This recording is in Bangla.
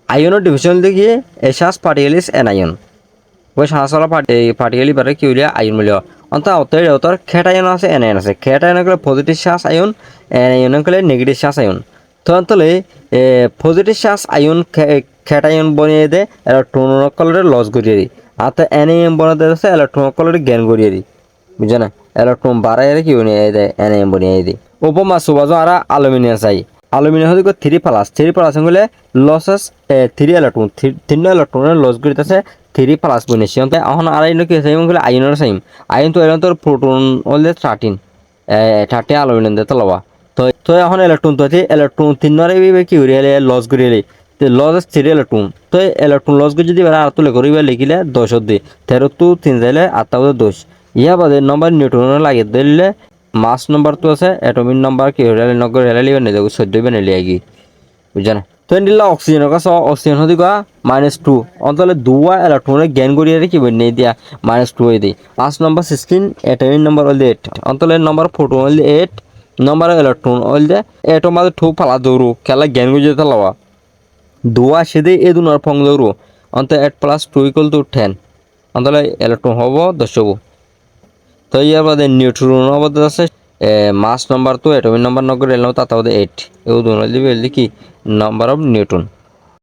আয়নৰ ডিভিশন দেখি a charge particle is an ion ওই সাঁচলা পার্টিকেল বারে কি হইলে আয়ন মূল্য অন্তত অতর খেট আয়ন আছে এন আয়ন আছে খেট আয়ন কলে positive charge ion anion কলে নেগেটিভ চার্জ আয়ন তো অন্তলে positive charge ion cation বনিয়ে দে ইলেকট্রন কলরে লস করিয়ে দি আর তো এন আয়ন বনাতে আছে ইলেকট্রন কলরে জ্ঞান করিয়ে দি বুঝছে না ইলেকট্রন বাড়াই কি বনিয়ে দেয় এন আয়ন বনিয়ে দি উপমা সুবাজ আর অ্যালুমিনিয়াম চাই অ্যালুমিনিয়াম হতে থ্রি প্লাস হলে লসেস থ্রি ইলেকট্রন তিন ইলেকট্রনের লস করিতেছে থ্রি প্লাস বনেছি এখন আর কি আছে বলে আয়নের চাইম আয়ন তো এলাম তোর প্রোটন হলে 13 অ্যালুমিনিয়াম দিতে লওয়া তো তো এখন ইলেকট্রন তো আছে ইলেকট্রন তিনরে কি করি লস করি লস থ্রি ইলেকট্রন তো ইলেকট্রন লস করে যদি আর তুলে করি লিখিলে 10 দি 13 তো 3 যাইলে 8 10 ইয়া বাদে নম্বর নিউট্রন লাগে দিলে মাস নম্বর তো আছে অ্যাটমিক নম্বর কি হলে নগর হেলালি বানিয়ে যাবো 14 বানিয়ে আগে বুঝছে না তো নিলে অক্সিজেনের কাছে অক্সিজেন হতে গা -2 অন্তলে দুয়া ইলেকট্রনের জ্ঞান করিয়ে কি বনিয়ে দিয়া -2 হয়ে দিই 5 নম্বর 16 অ্যাটমিক নম্বর হল 8 অন্তলে নম্বর প্রোটন হল 8 নম্বর ইলেকট্রন হল যে এটম মাঝে ঠু ফালা দৌড়ু খেলা জ্ঞান করিয়ে যেতে লওয়া দুয়া সেদে এ দুনার ফং দৌড়ু অন্ত 8 + 2 = 10 অন্তলে ইলেকট্রন হব 10 হব তো ইয়ার বাদে নিউট্রন অবদান আছে মাস নম্বর তো অ্যাটমিক নম্বর নগর এলাম তাতে 8 এও দুনো দিবে কি নাম্বার অফ নিউটন